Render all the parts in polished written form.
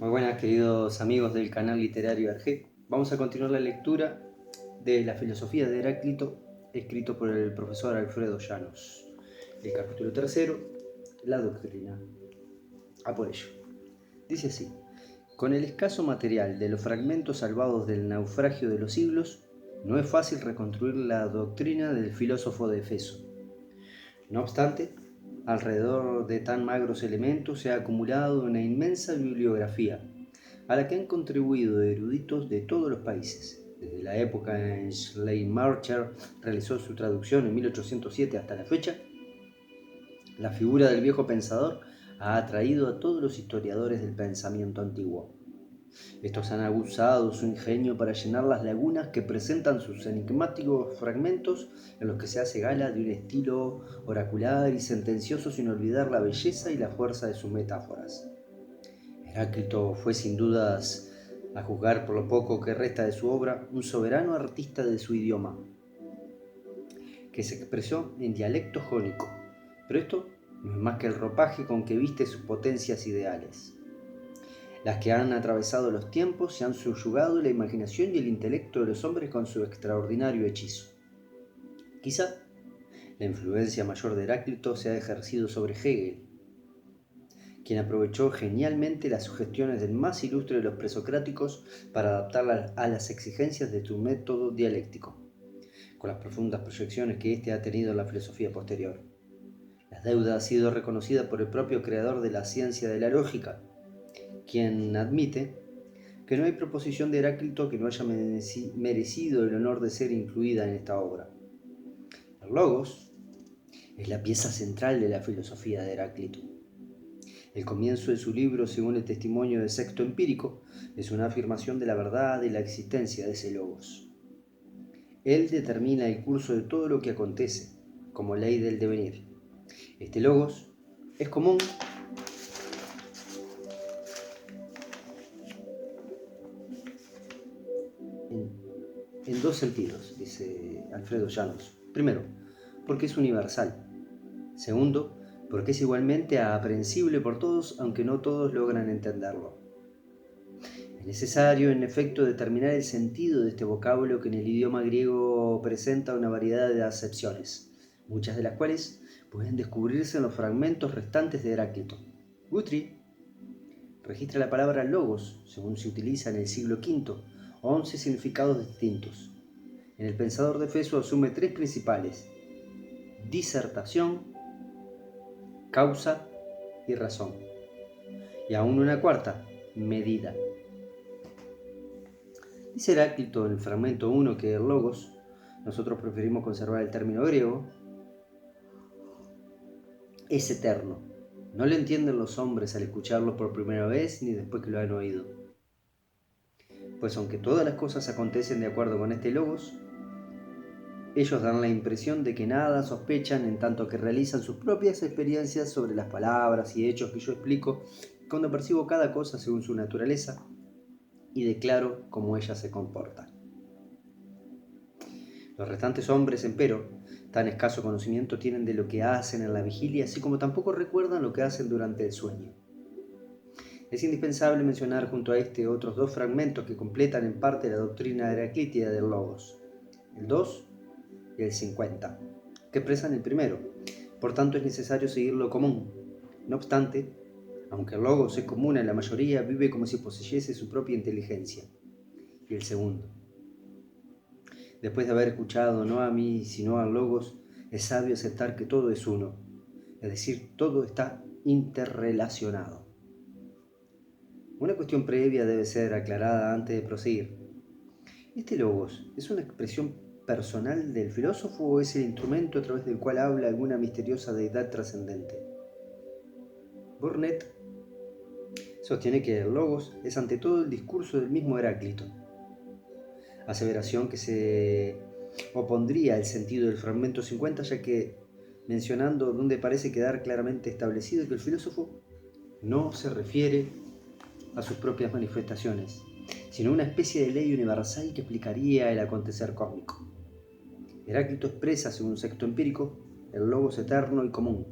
Muy buenas, queridos amigos del canal literario Arge. Vamos a continuar la lectura de la filosofía de Heráclito, escrito por el profesor Alfredo Llanos. El capítulo tercero, la doctrina. A por ello. Dice así: con el escaso material de los fragmentos salvados del naufragio de los siglos, no es fácil reconstruir la doctrina del filósofo de Efeso. No obstante, alrededor de tan magros elementos se ha acumulado una inmensa bibliografía, a la que han contribuido eruditos de todos los países. Desde la época en que Schleiermacher realizó su traducción en 1807 hasta la fecha, la figura del viejo pensador ha atraído a todos los historiadores del pensamiento antiguo. Estos han abusado su ingenio para llenar las lagunas que presentan sus enigmáticos fragmentos, en los que se hace gala de un estilo oracular y sentencioso sin olvidar la belleza y la fuerza de sus metáforas. Heráclito fue sin dudas, a juzgar por lo poco que resta de su obra, un soberano artista de su idioma, que se expresó en dialecto jónico, pero esto no es más que el ropaje con que viste sus potencias ideales, las que han atravesado los tiempos y han subyugado la imaginación y el intelecto de los hombres con su extraordinario hechizo. Quizá la influencia mayor de Heráclito se ha ejercido sobre Hegel, quien aprovechó genialmente las sugestiones del más ilustre de los presocráticos para adaptarlas a las exigencias de su método dialéctico, con las profundas proyecciones que éste ha tenido en la filosofía posterior. La deuda ha sido reconocida por el propio creador de la ciencia de la lógica, quien admite que no hay proposición de Heráclito que no haya merecido el honor de ser incluida en esta obra. El logos es la pieza central de la filosofía de Heráclito. El comienzo de su libro, según el testimonio de Sexto Empírico, es una afirmación de la verdad y la existencia de ese logos. Él determina el curso de todo lo que acontece, como ley del devenir. Este logos es común en dos sentidos, dice Alfredo Llanos. Primero, porque es universal. Segundo, porque es igualmente aprehensible por todos, aunque no todos logran entenderlo. Es necesario, en efecto, determinar el sentido de este vocablo, que en el idioma griego presenta una variedad de acepciones, muchas de las cuales pueden descubrirse en los fragmentos restantes de Heráclito. Guthrie registra la palabra logos, según se utiliza en el siglo V, 11 significados distintos. En el pensador de Efeso asume tres principales: disertación, causa y razón, y aún una cuarta: medida. Dice Heráclito en el fragmento 1 que el logos, nosotros preferimos conservar el término griego, es eterno. No lo entienden los hombres al escucharlo por primera vez ni después que lo han oído. Pues aunque todas las cosas acontecen de acuerdo con este logos, ellos dan la impresión de que nada sospechan, en tanto que realizan sus propias experiencias sobre las palabras y hechos que yo explico, cuando percibo cada cosa según su naturaleza y declaro cómo ella se comporta. Los restantes hombres, empero, tan escaso conocimiento tienen de lo que hacen en la vigilia, así como tampoco recuerdan lo que hacen durante el sueño. Es indispensable mencionar junto a este otros dos fragmentos que completan en parte la doctrina heraclítica del logos, el 2 y el 50, que expresan el primero. Por tanto, es necesario seguir lo común. No obstante, aunque el logos es común a la mayoría, vive como si poseyese su propia inteligencia. Y el segundo: después de haber escuchado no a mí, sino al logos, es sabio aceptar que todo es uno, es decir, todo está interrelacionado. Una cuestión previa debe ser aclarada antes de proseguir. ¿Este logos es una expresión personal del filósofo o es el instrumento a través del cual habla alguna misteriosa deidad trascendente? Burnet sostiene que el logos es ante todo el discurso del mismo Heráclito, aseveración que se opondría al sentido del fragmento 50, ya que mencionando donde parece quedar claramente establecido que el filósofo no se refiere a sus propias manifestaciones, sino a una especie de ley universal que explicaría el acontecer cósmico. Heráclito expresa, según Sexto Empírico, el logos eterno y común,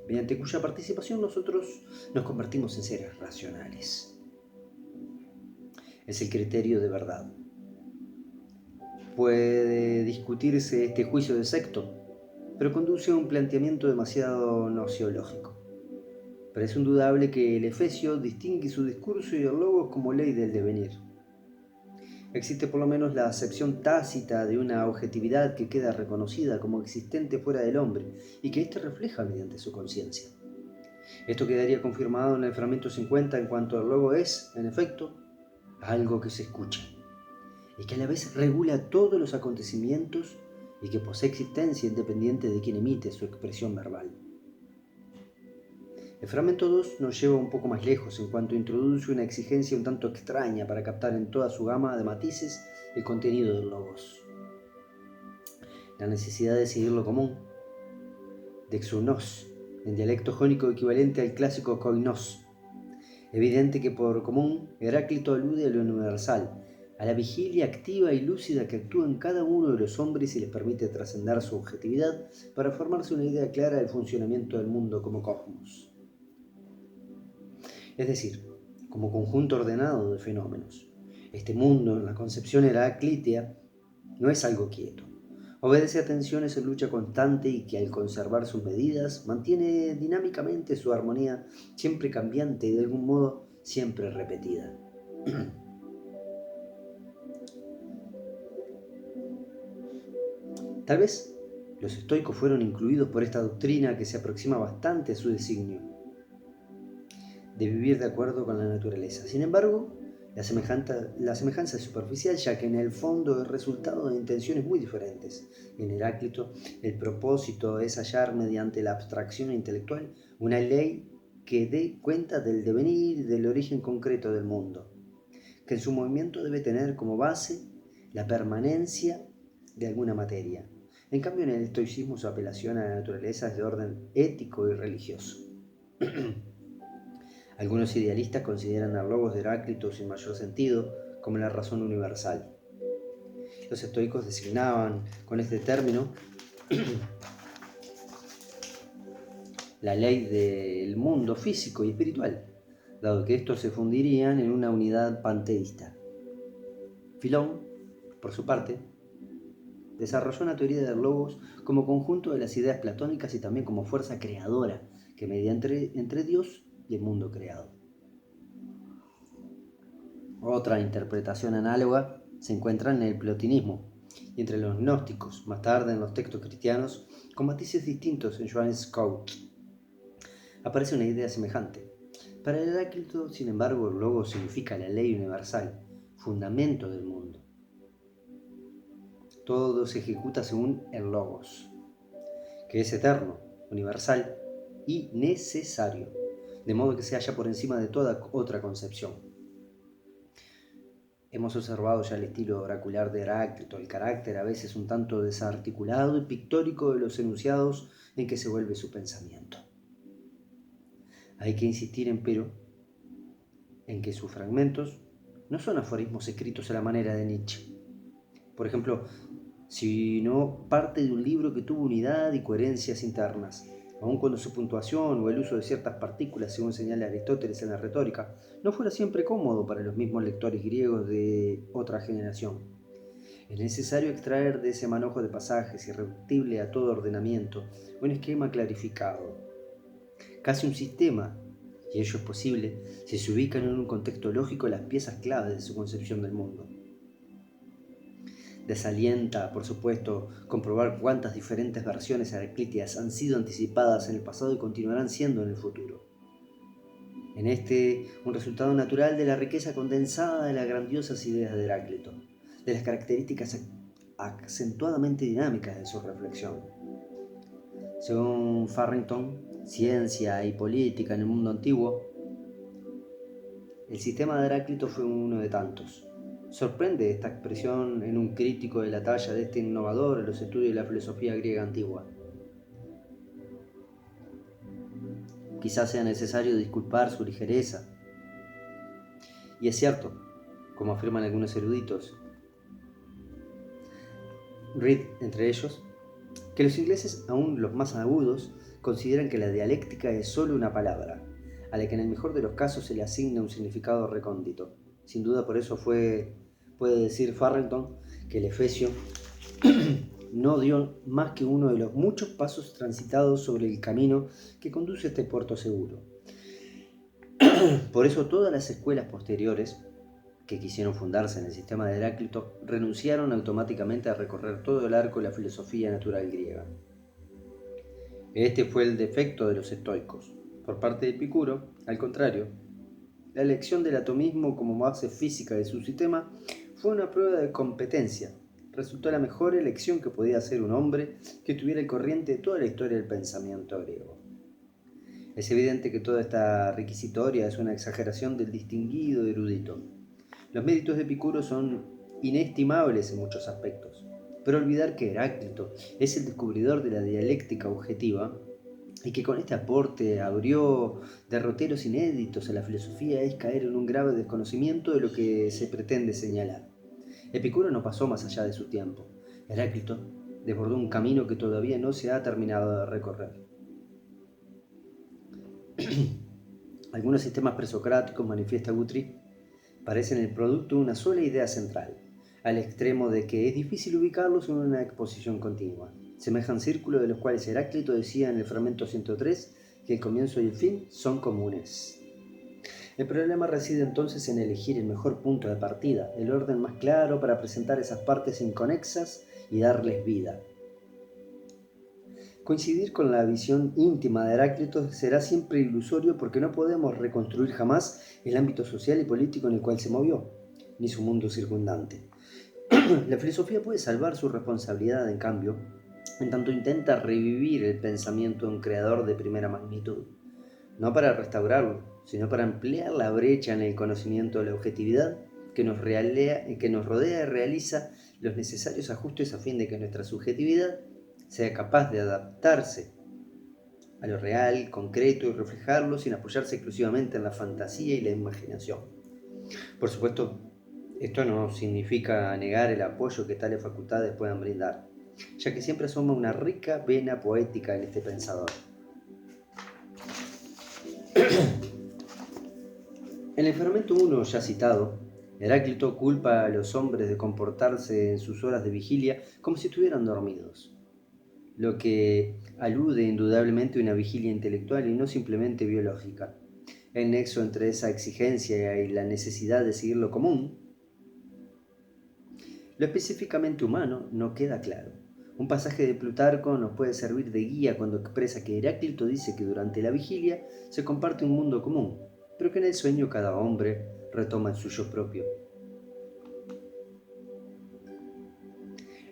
mediante cuya participación nosotros nos convertimos en seres racionales. es el criterio de verdad. Puede discutirse este juicio de secto, pero conduce a un planteamiento demasiado nociológico. Pero es indudable que el Efesio distingue su discurso y el logos como ley del devenir. Existe por lo menos la acepción tácita de una objetividad que queda reconocida como existente fuera del hombre y que éste refleja mediante su conciencia. Esto quedaría confirmado en el fragmento 50 en cuanto el logo es, en efecto, algo que se escucha y que a la vez regula todos los acontecimientos y que posee existencia independiente de quien emite su expresión verbal. El fragmento 2 nos lleva un poco más lejos en cuanto introduce una exigencia un tanto extraña para captar en toda su gama de matices el contenido del logos. La necesidad de seguir lo común, de exunos, en dialecto jónico equivalente al clásico koinos. Evidente que por común Heráclito alude a lo universal, a la vigilia activa y lúcida que actúa en cada uno de los hombres y les permite trascender su objetividad para formarse una idea clara del funcionamiento del mundo como cosmos. Es decir, como conjunto ordenado de fenómenos. Este mundo, en la concepción heraclítea, no es algo quieto. Obedece a tensiones en lucha constante y que al conservar sus medidas mantiene dinámicamente su armonía siempre cambiante y de algún modo siempre repetida. Tal vez los estoicos fueron incluidos por esta doctrina que se aproxima bastante a su designio, de vivir de acuerdo con la naturaleza. Sin embargo, la semejanza es superficial, ya que en el fondo es resultado de intenciones muy diferentes. En Heráclito, el propósito es hallar mediante la abstracción intelectual una ley que dé cuenta del devenir y del origen concreto del mundo, que en su movimiento debe tener como base la permanencia de alguna materia. En cambio, en el estoicismo su apelación a la naturaleza es de orden ético y religioso. Algunos idealistas consideran al logos de Heráclito sin mayor sentido como la razón universal. Los estoicos designaban con este término la ley del mundo físico y espiritual, dado que estos se fundirían en una unidad panteísta. Filón, por su parte, desarrolló una teoría del logos como conjunto de las ideas platónicas y también como fuerza creadora que media entre Dios y el mundo creado. Otra interpretación análoga se encuentra en el plotinismo y entre los gnósticos, más tarde en los textos cristianos, con matices distintos en Johannes Scout. Aparece una idea semejante. Para el Heráclito, sin embargo, el logos significa la ley universal, fundamento del mundo. Todo se ejecuta según el logos, que es eterno, universal y necesario, de modo que se halla por encima de toda otra concepción. Hemos observado ya el estilo oracular de Heráclito, el carácter a veces un tanto desarticulado y pictórico de los enunciados en que se vuelve su pensamiento. Hay que insistir, empero, en que sus fragmentos no son aforismos escritos a la manera de Nietzsche. Por ejemplo, sino parte de un libro que tuvo unidad y coherencias internas, aun cuando su puntuación o el uso de ciertas partículas, según señala Aristóteles en la retórica, no fuera siempre cómodo para los mismos lectores griegos de otra generación. Es necesario extraer de ese manojo de pasajes, irreductible a todo ordenamiento, un esquema clarificado, casi un sistema, y ello es posible si se ubican en un contexto lógico las piezas clave de su concepción del mundo. Desalienta, por supuesto, comprobar cuántas diferentes versiones heraclíteas han sido anticipadas en el pasado y continuarán siendo en el futuro. En este, un resultado natural de la riqueza condensada de las grandiosas ideas de Heráclito, de las características acentuadamente dinámicas de su reflexión. Según Farrington, Ciencia y Política en el Mundo Antiguo, el sistema de Heráclito fue uno de tantos. Sorprende esta expresión en un crítico de la talla de este innovador en los estudios de la filosofía griega antigua. Quizás sea necesario disculpar su ligereza. Y es cierto, como afirman algunos eruditos, Reed entre ellos, que los ingleses, aún los más agudos, consideran que la dialéctica es solo una palabra, a la que en el mejor de los casos se le asigna un significado recóndito. Sin duda por eso puede decir Farrington, que el efesio no dio más que uno de los muchos pasos transitados sobre el camino que conduce a este puerto seguro. Por eso todas las escuelas posteriores que quisieron fundarse en el sistema de Heráclito renunciaron automáticamente a recorrer todo el arco de la filosofía natural griega. Este fue el defecto de los estoicos. Por parte de Epicuro, al contrario, la elección del atomismo como base física de su sistema fue una prueba de competencia. Resultó la mejor elección que podía hacer un hombre que estuviera al corriente de toda la historia del pensamiento griego. Es evidente que toda esta requisitoria es una exageración del distinguido erudito. Los méritos de Epicuro son inestimables en muchos aspectos, pero olvidar que Heráclito es el descubridor de la dialéctica objetiva y que con este aporte abrió derroteros inéditos a la filosofía es caer en un grave desconocimiento de lo que se pretende señalar. Epicuro no pasó más allá de su tiempo. Heráclito desbordó un camino que todavía no se ha terminado de recorrer. Algunos sistemas presocráticos, manifiesta Guthrie, parecen el producto de una sola idea central, al extremo de que es difícil ubicarlos en una exposición continua. Semejan círculos de los cuales Heráclito decía en el fragmento 103 que el comienzo y el fin son comunes. El problema reside entonces en elegir el mejor punto de partida, el orden más claro para presentar esas partes inconexas y darles vida. Coincidir con la visión íntima de Heráclito será siempre ilusorio porque no podemos reconstruir jamás el ámbito social y político en el cual se movió, ni su mundo circundante. La filosofía puede salvar su responsabilidad, en cambio, en tanto intenta revivir el pensamiento de un creador de primera magnitud, no para restaurarlo, sino para ampliar la brecha en el conocimiento de la objetividad que nos rodea y realiza los necesarios ajustes a fin de que nuestra subjetividad sea capaz de adaptarse a lo real, concreto y reflejarlo sin apoyarse exclusivamente en la fantasía y la imaginación. Por supuesto, esto no significa negar el apoyo que tales facultades puedan brindar, ya que siempre asoma una rica vena poética en este pensador. En el fragmento 1 ya citado, Heráclito culpa a los hombres de comportarse en sus horas de vigilia como si estuvieran dormidos, lo que alude indudablemente a una vigilia intelectual y no simplemente biológica. El nexo entre esa exigencia y la necesidad de seguir lo común, lo específicamente humano, no queda claro. Un pasaje de Plutarco nos puede servir de guía cuando expresa que Heráclito dice que durante la vigilia se comparte un mundo común, pero que en el sueño cada hombre retoma el suyo propio.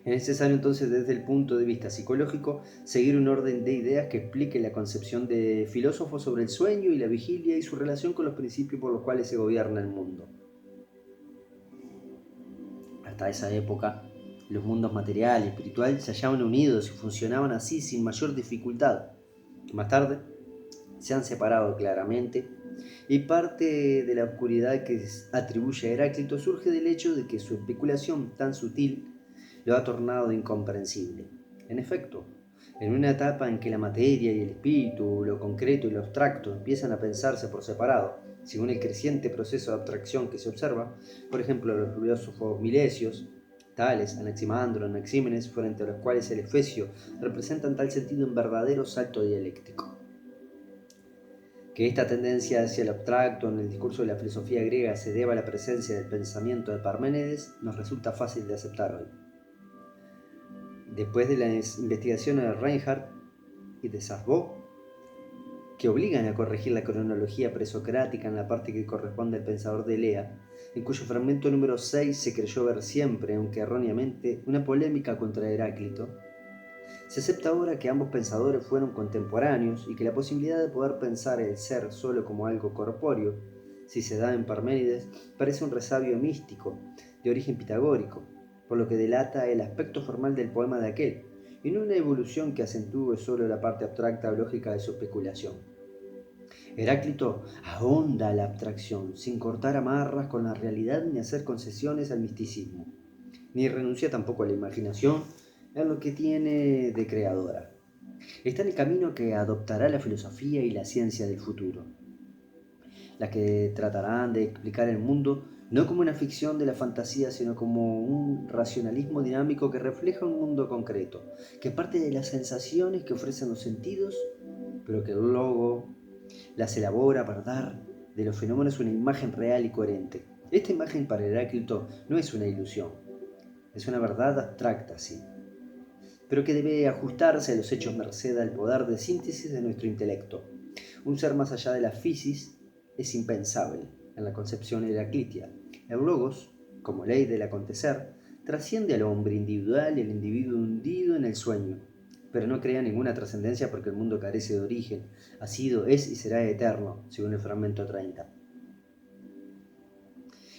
Es necesario entonces desde el punto de vista psicológico seguir un orden de ideas que explique la concepción de filósofos sobre el sueño y la vigilia y su relación con los principios por los cuales se gobierna el mundo. Hasta esa época, los mundos material y espiritual se hallaban unidos y funcionaban así sin mayor dificultad. Más tarde, se han separado claramente y parte de la oscuridad que atribuye a Heráclito surge del hecho de que su especulación tan sutil lo ha tornado incomprensible. En efecto, en una etapa en que la materia y el espíritu, lo concreto y lo abstracto empiezan a pensarse por separado, según el creciente proceso de abstracción que se observa, por ejemplo, los filósofos milesios, Tales, Anaximandro, Anaxímenes, frente a los cuales el efesio representa en tal sentido un verdadero salto dialéctico. Que esta tendencia hacia el abstracto en el discurso de la filosofía griega se deba a la presencia del pensamiento de Parménides nos resulta fácil de aceptar hoy. Después de las investigaciones de Reinhardt y de Sarbo, que obligan a corregir la cronología presocrática en la parte que corresponde al pensador de Elea, en cuyo fragmento número 6 se creyó ver siempre, aunque erróneamente, una polémica contra Heráclito, se acepta ahora que ambos pensadores fueron contemporáneos y que la posibilidad de poder pensar el ser solo como algo corpóreo, si se da en Parménides, parece un resabio místico, de origen pitagórico, por lo que delata el aspecto formal del poema de aquel, y no una evolución que acentúe solo la parte abstracta o lógica de su especulación. Heráclito ahonda la abstracción, sin cortar amarras con la realidad ni hacer concesiones al misticismo, ni renuncia tampoco a la imaginación en lo que tiene de creadora. Está en el camino que adoptará la filosofía y la ciencia del futuro. las que tratarán de explicar el mundo no como una ficción de la fantasía, sino como un racionalismo dinámico que refleja un mundo concreto, que parte de las sensaciones que ofrecen los sentidos, pero que el logo las elabora para dar de los fenómenos una imagen real y coherente. Esta imagen para Heráclito no es una ilusión, es una verdad abstracta, sí, pero que debe ajustarse a los hechos merced al poder de síntesis de nuestro intelecto. Un ser más allá de la physis es impensable en la concepción heraclitia. El logos, como ley del acontecer, trasciende al hombre individual y al individuo hundido en el sueño, pero no crea ninguna trascendencia porque el mundo carece de origen, ha sido, es y será eterno, según el fragmento 30.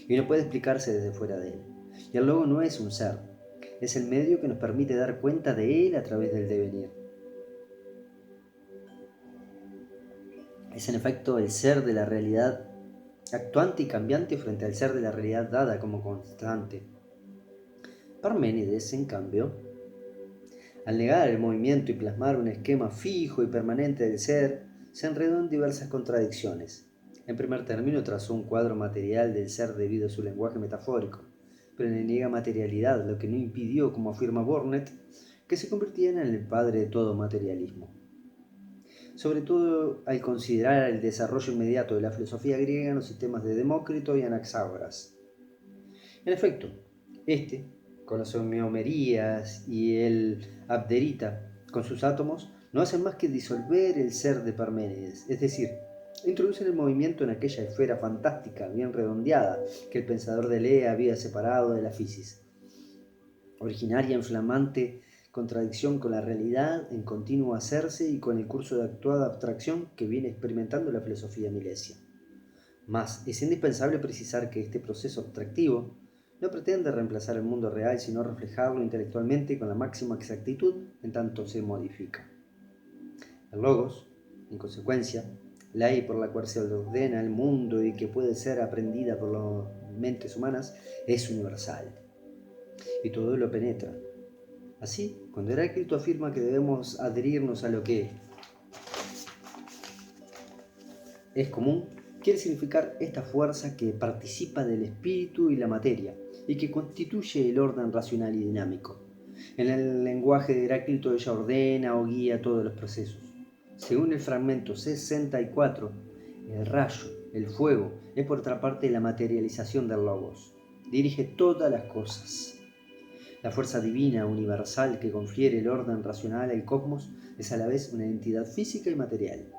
Y no puede explicarse desde fuera de él. Y el logo no es un ser, es el medio que nos permite dar cuenta de él a través del devenir. Es en efecto el ser de la realidad actuante y cambiante frente al ser de la realidad dada como constante. Parménides, en cambio, al negar el movimiento y plasmar un esquema fijo y permanente del ser, se enredó en diversas contradicciones. En primer término, trazó un cuadro material del ser debido a su lenguaje metafórico, pero le niega materialidad, lo que no impidió, como afirma Burnet, que se convirtiera en el padre de todo materialismo. Sobre todo al considerar el desarrollo inmediato de la filosofía griega en los sistemas de Demócrito y Anaxágoras. En efecto, este, con las homeomerías y el abderita con sus átomos, no hacen más que disolver el ser de Parménides, es decir, introducen el movimiento en aquella esfera fantástica, bien redondeada, que el pensador de Lea había separado de la fisis, originaria en flamante contradicción con la realidad en continuo hacerse y con el curso de actuada abstracción que viene experimentando la filosofía milesia. Mas es indispensable precisar que este proceso abstractivo no pretende reemplazar el mundo real, sino reflejarlo intelectualmente con la máxima exactitud en tanto se modifica. El logos, en consecuencia, la ley por la cual se ordena el mundo y que puede ser aprendida por las mentes humanas, es universal y todo lo penetra. Así, cuando Heráclito afirma que debemos adherirnos a lo que es común, quiere significar esta fuerza que participa del espíritu y la materia y que constituye el orden racional y dinámico. En el lenguaje de Heráclito ella ordena o guía todos los procesos. Según el fragmento 64, el rayo, el fuego, es por otra parte la materialización del logos. Dirige todas las cosas. La fuerza divina universal que confiere el orden racional al cosmos es a la vez una entidad física y material,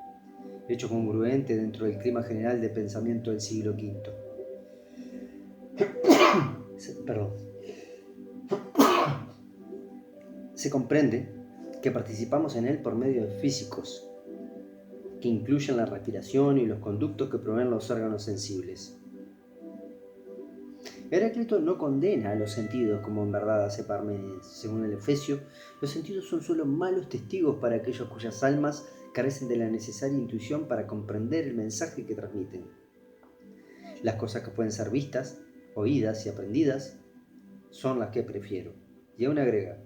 hecho congruente dentro del clima general de pensamiento del siglo V. Perdón. Se comprende que participamos en él por medios físicos, que incluyen la respiración y los conductos que proveen los órganos sensibles. Heráclito no condena a los sentidos como en verdad hace Parménides. Según el Efesio, los sentidos son solo malos testigos para aquellos cuyas almas carecen de la necesaria intuición para comprender el mensaje que transmiten. Las cosas que pueden ser vistas, oídas y aprendidas son las que prefiero. Y aún agrega,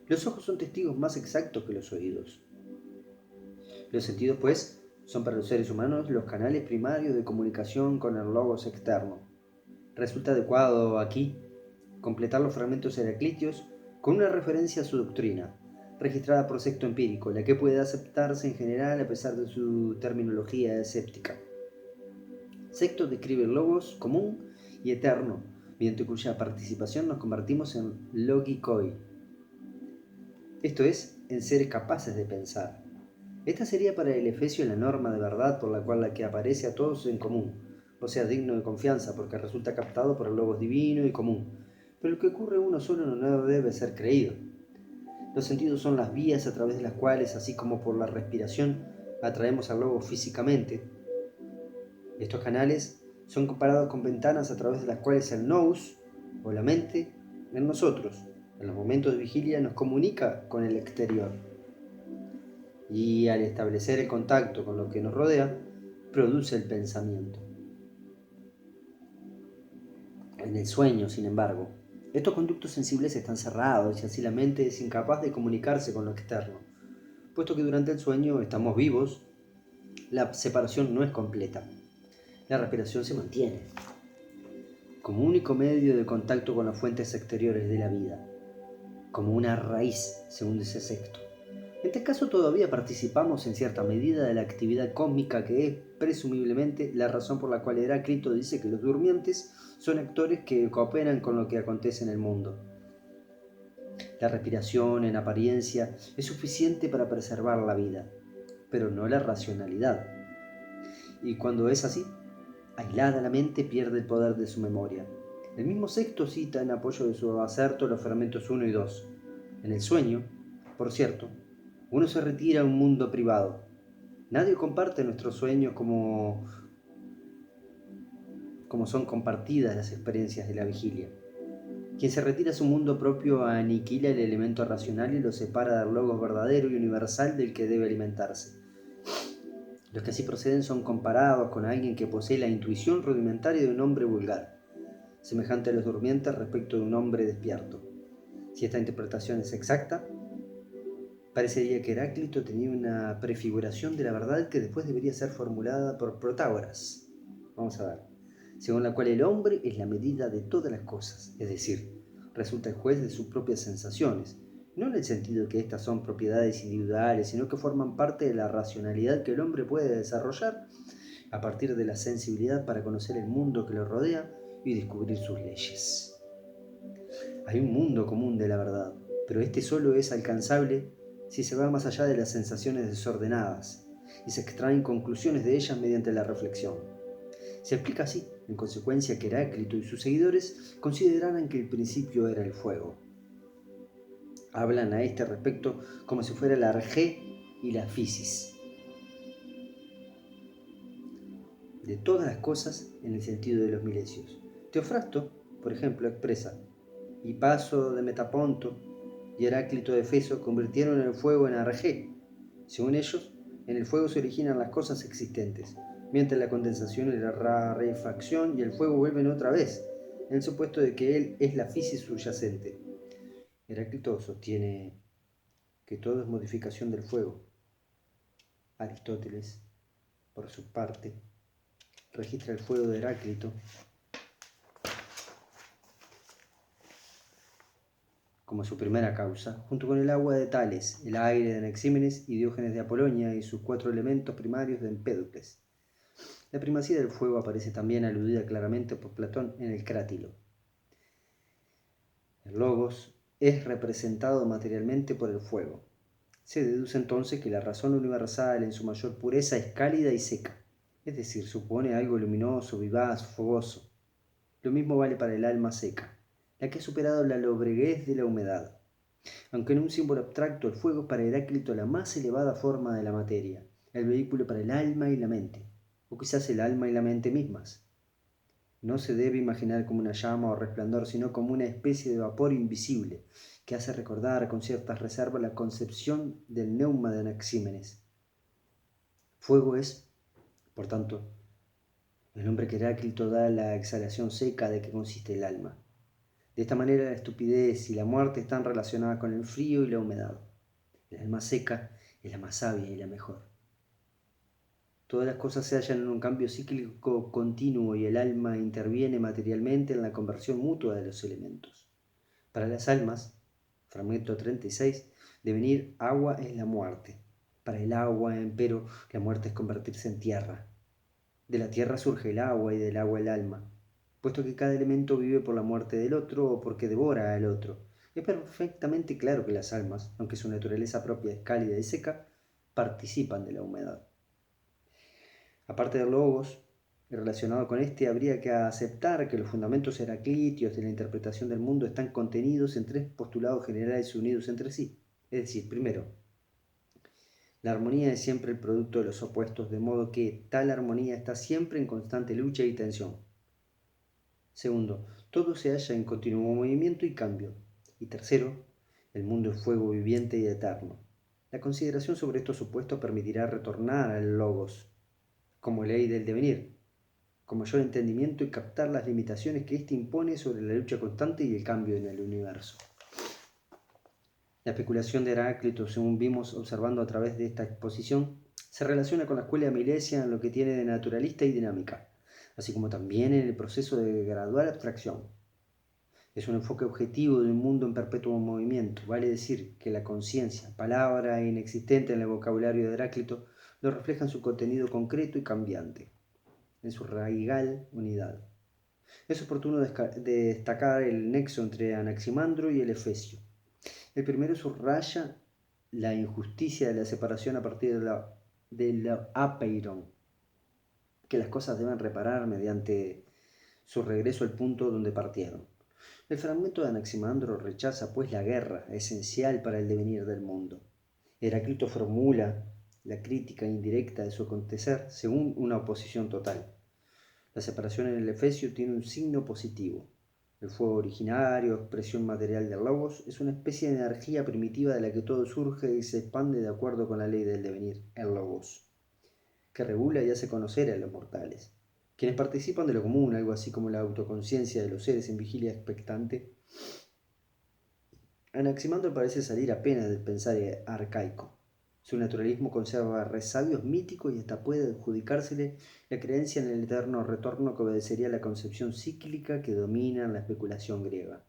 los ojos son testigos más exactos que los oídos. Los sentidos, pues, son para los seres humanos los canales primarios de comunicación con el logos externo. Resulta adecuado aquí completar los fragmentos heraclitios con una referencia a su doctrina, registrada por Sexto Empírico, la que puede aceptarse en general a pesar de su terminología escéptica. Sexto describe el logos común y eterno, mediante cuya participación nos convertimos en logikoi, esto es, en seres capaces de pensar. Esta sería para el Efesio la norma de verdad por la cual la que aparece a todos en común, o sea, digno de confianza porque resulta captado por el logos divino y común. Pero lo que ocurre uno solo no debe ser creído. Los sentidos son las vías a través de las cuales, así como por la respiración, atraemos al logos físicamente. Estos canales son comparados con ventanas a través de las cuales el nous, o la mente, en nosotros, en los momentos de vigilia, nos comunica con el exterior. Y al establecer el contacto con lo que nos rodea, produce el pensamiento. En el sueño, sin embargo, estos conductos sensibles están cerrados y así la mente es incapaz de comunicarse con lo externo. Puesto que durante el sueño estamos vivos, la separación no es completa. La respiración se mantiene como único medio de contacto con las fuentes exteriores de la vida, como una raíz, según dice Sexto. En este caso todavía participamos en cierta medida de la actividad cósmica que es presumiblemente la razón por la cual Heráclito dice que los durmientes son actores que cooperan con lo que acontece en el mundo. La respiración, en apariencia, es suficiente para preservar la vida, pero no la racionalidad. Y cuando es así, aislada la mente pierde el poder de su memoria. El mismo Sexto cita en apoyo de su acerto los fragmentos 1 y 2. En el sueño, por cierto, uno se retira a un mundo privado. Nadie comparte nuestros sueños como son compartidas las experiencias de la vigilia. Quien se retira a su mundo propio aniquila el elemento racional y lo separa del logos verdadero y universal del que debe alimentarse. Los que así proceden son comparados con alguien que posee la intuición rudimentaria de un hombre vulgar, semejante a los durmientes respecto de un hombre despierto. Si esta interpretación es exacta, parecería que Heráclito tenía una prefiguración de la verdad que después debería ser formulada por Protágoras. Vamos a ver. Según la cual el hombre es la medida de todas las cosas, es decir, resulta el juez de sus propias sensaciones, no en el sentido que éstas son propiedades individuales, sino que forman parte de la racionalidad que el hombre puede desarrollar a partir de la sensibilidad para conocer el mundo que lo rodea y descubrir sus leyes. Hay un mundo común de la verdad, pero este solo es alcanzable si se va más allá de las sensaciones desordenadas y se extraen conclusiones de ellas mediante la reflexión. Se explica así, en consecuencia, que Heráclito y sus seguidores consideraran que el principio era el fuego. Hablan a este respecto como si fuera la argé y la physis. De todas las cosas en el sentido de los milesios. Teofrasto, por ejemplo, expresa: Hipaso de Metaponto y Heráclito de Efeso convirtieron el fuego en argé. Según ellos, en el fuego se originan las cosas existentes, mientras la condensación y la rarefacción y el fuego vuelven otra vez, en el supuesto de que él es la physis subyacente. Heráclito sostiene que todo es modificación del fuego. Aristóteles, por su parte, registra el fuego de Heráclito como su primera causa, junto con el agua de Tales, el aire de Anaxímenes y Diógenes de Apolonia y sus 4 elementos primarios de Empédocles. La primacía del fuego aparece también aludida claramente por Platón en el Crátilo. El logos es representado materialmente por el fuego. Se deduce entonces que la razón universal en su mayor pureza es cálida y seca, es decir, supone algo luminoso, vivaz, fogoso. Lo mismo vale para el alma seca, la que ha superado la lobreguez de la humedad. Aunque en un símbolo abstracto, el fuego es para Heráclito la más elevada forma de la materia, el vehículo para el alma y la mente, o quizás el alma y la mente mismas. No se debe imaginar como una llama o resplandor, sino como una especie de vapor invisible, que hace recordar con ciertas reservas la concepción del neuma de Anaxímenes. Fuego es, por tanto, el nombre que Heráclito da a la exhalación seca de que consiste el alma. De esta manera la estupidez y la muerte están relacionadas con el frío y la humedad. El alma seca es la más sabia y la mejor. Todas las cosas se hallan en un cambio cíclico continuo y el alma interviene materialmente en la conversión mutua de los elementos. Para las almas, fragmento 36, devenir agua es la muerte. Para el agua, empero, la muerte es convertirse en tierra. De la tierra surge el agua y del agua el alma, puesto que cada elemento vive por la muerte del otro o porque devora al otro. Es perfectamente claro que las almas, aunque su naturaleza propia es cálida y seca, participan de la humedad. Aparte del logos, y relacionado con este, habría que aceptar que los fundamentos heraclíticos de la interpretación del mundo están contenidos en 3 postulados generales unidos entre sí. Es decir, primero, la armonía es siempre el producto de los opuestos, de modo que tal armonía está siempre en constante lucha y tensión. Segundo, todo se halla en continuo movimiento y cambio. Y tercero, el mundo es fuego viviente y eterno. La consideración sobre estos supuestos permitirá retornar al logos como ley del devenir, con mayor entendimiento y captar las limitaciones que éste impone sobre la lucha constante y el cambio en el universo. La especulación de Heráclito, según vimos observando a través de esta exposición, se relaciona con la escuela milesia en lo que tiene de naturalista y dinámica. así como también en el proceso de gradual abstracción. Es un enfoque objetivo de un mundo en perpetuo movimiento, vale decir que la conciencia, palabra inexistente en el vocabulario de Heráclito, lo refleja en su contenido concreto y cambiante, en su radical unidad. Es oportuno destacar el nexo entre Anaximandro y el Efesio. El primero subraya la injusticia de la separación a partir de la apeiron, que las cosas deben reparar mediante su regreso al punto donde partieron. El fragmento de Anaximandro rechaza pues la guerra, esencial para el devenir del mundo. Heráclito formula la crítica indirecta de su acontecer según una oposición total. La separación en el Efesio tiene un signo positivo. El fuego originario, expresión material del logos, es una especie de energía primitiva de la que todo surge y se expande de acuerdo con la ley del devenir, el logos, que regula y hace conocer a los mortales. Quienes participan de lo común, algo así como la autoconciencia de los seres en vigilia expectante, Anaximandro parece salir apenas del pensar arcaico. Su naturalismo conserva resabios míticos y hasta puede adjudicársele la creencia en el eterno retorno que obedecería a la concepción cíclica que domina en la especulación griega.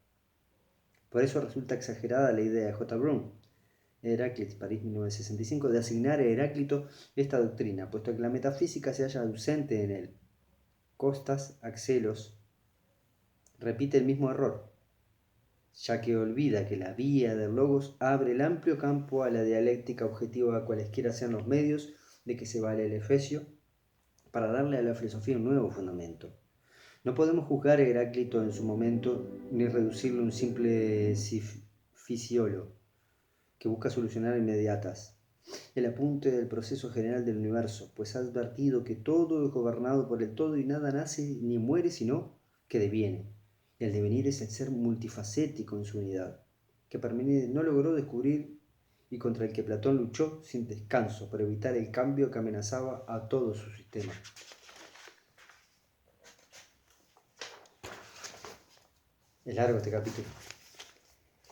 Por eso resulta exagerada la idea de J. Brown, Heráclito, París 1965, de asignar a Heráclito esta doctrina, puesto que la metafísica se halla ausente en él. Costas Axelos repite el mismo error, ya que olvida que la vía del logos abre el amplio campo a la dialéctica objetiva cualesquiera sean los medios de que se vale el Efesio para darle a la filosofía un nuevo fundamento. No podemos juzgar a Heráclito en su momento ni reducirlo a un simple fisiólogo que busca solucionar inmediatas el apunte del proceso general del universo, pues ha advertido que todo es gobernado por el todo y nada nace ni muere sino que deviene. Y el devenir es el ser multifacético en su unidad, que Parménides no logró descubrir y contra el que Platón luchó sin descanso para evitar el cambio que amenazaba a todo su sistema. Es largo este capítulo.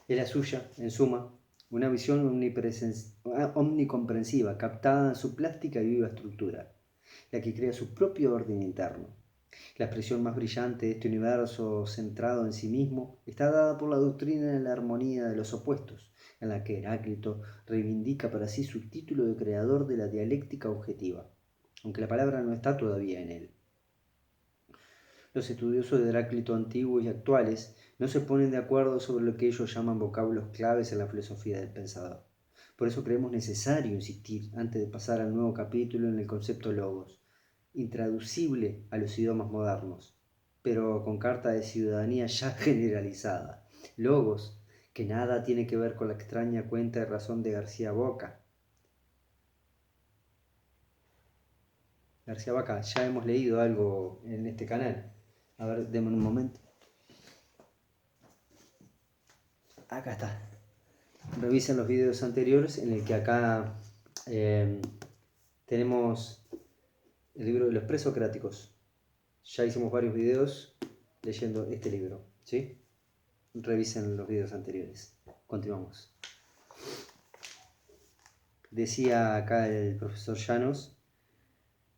Es la suya, en suma, una visión omnicomprensiva, captada en su plástica y viva estructura, la que crea su propio orden interno. La expresión más brillante de este universo centrado en sí mismo está dada por la doctrina de la armonía de los opuestos, en la que Heráclito reivindica para sí su título de creador de la dialéctica objetiva, aunque la palabra no está todavía en él. Los estudiosos de Heráclito antiguos y actuales no se ponen de acuerdo sobre lo que ellos llaman vocablos claves en la filosofía del pensador. Por eso creemos necesario insistir, antes de pasar al nuevo capítulo, en el concepto logos, intraducible a los idiomas modernos, pero con carta de ciudadanía ya generalizada. Logos, que nada tiene que ver con la extraña cuenta de razón de García Boca. García Vaca, ya hemos leído algo en este canal. A ver, denme un momento. Acá está. Revisen los videos anteriores en el que acá tenemos el libro de los presocráticos. Ya hicimos varios videos leyendo este libro, ¿sí? Revisen los videos anteriores. Continuamos. Decía acá el profesor Llanos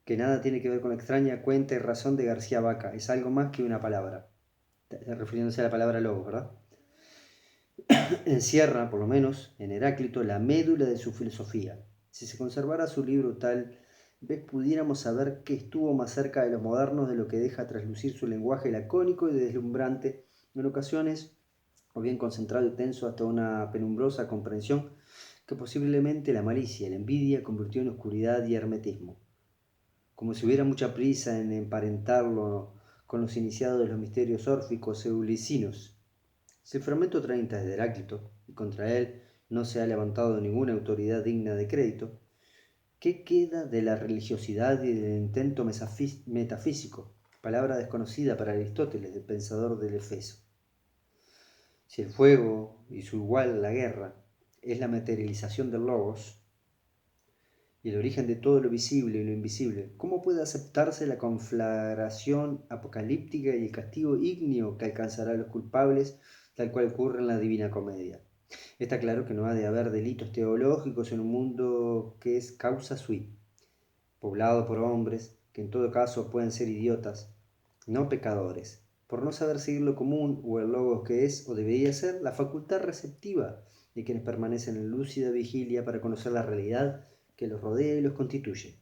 que nada tiene que ver con la extraña cuenta y razón de García Vaca. Es algo más que una palabra. Refiriéndose a la palabra logos, ¿verdad? Encierra, por lo menos, en Heráclito, la médula de su filosofía. Si se conservara su libro tal vez pudiéramos saber que estuvo más cerca de los modernos de lo que deja traslucir su lenguaje lacónico y deslumbrante, en ocasiones, o bien concentrado y tenso hasta una penumbrosa comprensión que posiblemente la malicia y la envidia convirtió en oscuridad y hermetismo. Como si hubiera mucha prisa en emparentarlo con los iniciados de los misterios órficos eulicinos. Si el fragmento 30 es de Heráclito, y contra él no se ha levantado ninguna autoridad digna de crédito, ¿qué queda de la religiosidad y del intento metafísico, palabra desconocida para Aristóteles, el pensador del Efeso? Si el fuego y su igual la guerra es la materialización del logos y el origen de todo lo visible y lo invisible, ¿cómo puede aceptarse la conflagración apocalíptica y el castigo ígneo que alcanzará a los culpables, tal cual ocurre en la Divina Comedia? Está claro que no ha de haber delitos teológicos en un mundo que es causa sui, poblado por hombres que en todo caso pueden ser idiotas, no pecadores, por no saber seguir lo común o el logos que es o debería ser la facultad receptiva de quienes permanecen en lúcida vigilia para conocer la realidad que los rodea y los constituye.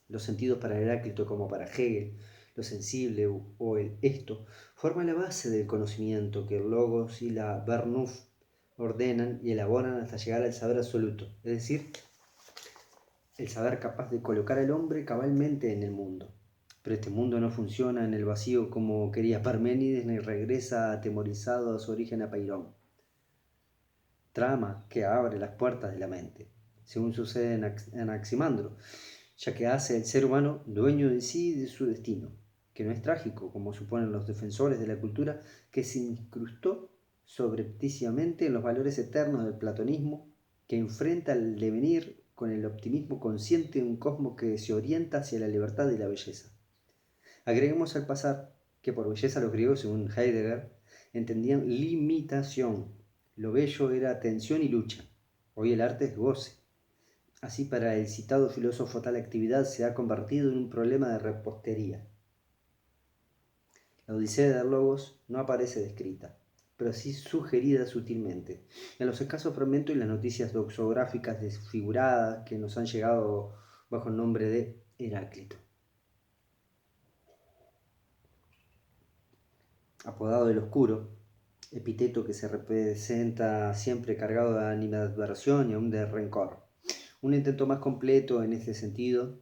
Los sentidos para Heráclito como para Hegel, lo sensible o el esto, forman la base del conocimiento que el logos y la Vernunft ordenan y elaboran hasta llegar al saber absoluto, es decir, el saber capaz de colocar al hombre cabalmente en el mundo. Pero este mundo no funciona en el vacío como quería Parménides, ni regresa atemorizado a su origen a Peirón. Trama que abre las puertas de la mente, según sucede en Anaximandro, ya que hace al ser humano dueño de sí y de su destino, que no es trágico, como suponen los defensores de la cultura, que se incrustó sobrepticiamente en los valores eternos del platonismo, que enfrenta el devenir con el optimismo consciente de un cosmos que se orienta hacia la libertad y la belleza. Agreguemos al pasar que por belleza los griegos, según Heidegger, entendían limitación. Lo bello era tensión y lucha. Hoy el arte es goce. Así para el citado filósofo tal actividad se ha convertido en un problema de repostería. La Odisea de Logos no aparece descrita, pero sí sugerida sutilmente, en los escasos fragmentos y las noticias doxográficas desfiguradas que nos han llegado bajo el nombre de Heráclito. Apodado el Oscuro, epíteto que se representa siempre cargado de animadversión y aún de rencor. Un intento más completo en este sentido,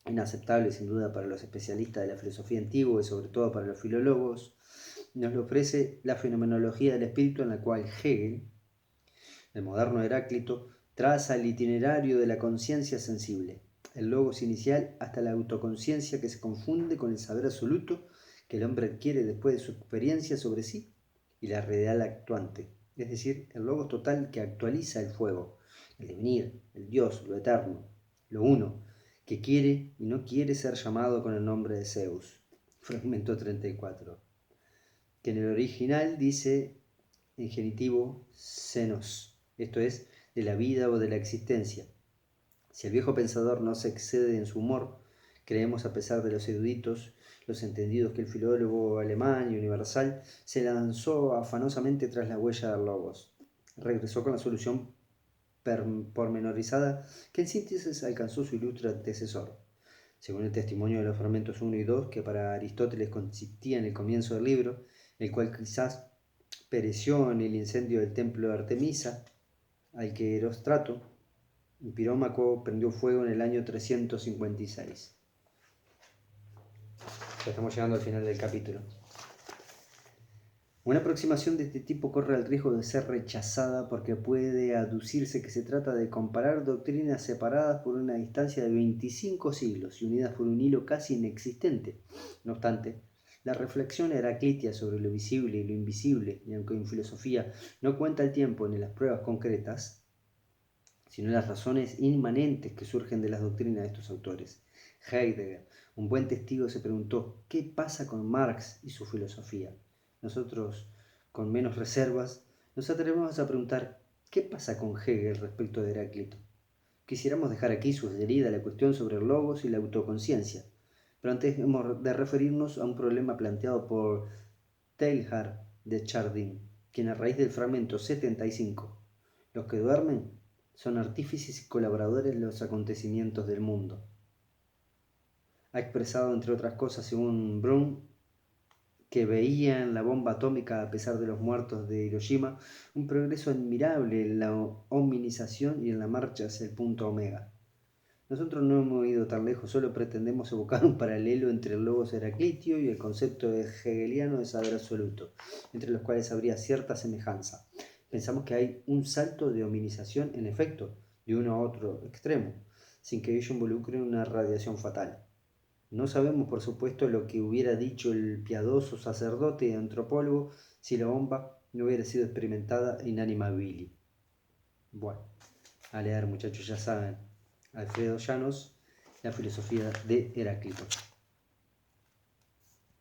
inaceptable sin duda para los especialistas de la filosofía antigua y sobre todo para los filólogos, nos lo ofrece la fenomenología del espíritu, en la cual Hegel, el moderno Heráclito, traza el itinerario de la conciencia sensible, el logos inicial hasta la autoconciencia que se confunde con el saber absoluto que el hombre adquiere después de su experiencia sobre sí y la realidad actuante, es decir, el logos total que actualiza el fuego, el devenir, el Dios, lo eterno, lo uno, que quiere y no quiere ser llamado con el nombre de Zeus. Fragmento 34. Que en el original dice en genitivo senos, esto es, de la vida o de la existencia. Si el viejo pensador no se excede en su humor, creemos a pesar de los eruditos, los entendidos, que el filólogo alemán y universal se lanzó afanosamente tras la huella del logos. Regresó con la solución pormenorizada que en síntesis alcanzó su ilustre antecesor. Según el testimonio de los fragmentos 1 y 2, que para Aristóteles consistía en el comienzo del libro, el cual quizás pereció en el incendio del templo de Artemisa, al que Erostrato, un pirómaco, prendió fuego en el año 356. Ya estamos llegando al final del capítulo. Una aproximación de este tipo corre el riesgo de ser rechazada porque puede aducirse que se trata de comparar doctrinas separadas por una distancia de 25 siglos y unidas por un hilo casi inexistente. No obstante, la reflexión heraclitia sobre lo visible y lo invisible, y aunque en filosofía no cuenta el tiempo ni las pruebas concretas, sino las razones inmanentes que surgen de las doctrinas de estos autores. Heidegger, un buen testigo, se preguntó ¿qué pasa con Marx y su filosofía? Nosotros, con menos reservas, nos atrevemos a preguntar ¿qué pasa con Hegel respecto de Heráclito? Quisiéramos dejar aquí sugerida la cuestión sobre el logos y la autoconciencia, pero antes hemos de referirnos a un problema planteado por Teilhard de Chardin, quien a raíz del fragmento 75, los que duermen son artífices y colaboradores de los acontecimientos del mundo, ha expresado, entre otras cosas, según Brun, que veía en la bomba atómica, a pesar de los muertos de Hiroshima, un progreso admirable en la hominización y en la marcha hacia el punto omega. Nosotros no hemos ido tan lejos, solo pretendemos evocar un paralelo entre el logos heraclitio y el concepto hegeliano de saber absoluto, entre los cuales habría cierta semejanza. Pensamos que hay un salto de hominización, en efecto, de uno a otro extremo, sin que ello involucre una radiación fatal. No sabemos, por supuesto, lo que hubiera dicho el piadoso sacerdote y antropólogo si la bomba no hubiera sido experimentada in anima vili. Bueno, a leer, muchachos, ya saben. Alfredo Llanos, La filosofía de Heráclito.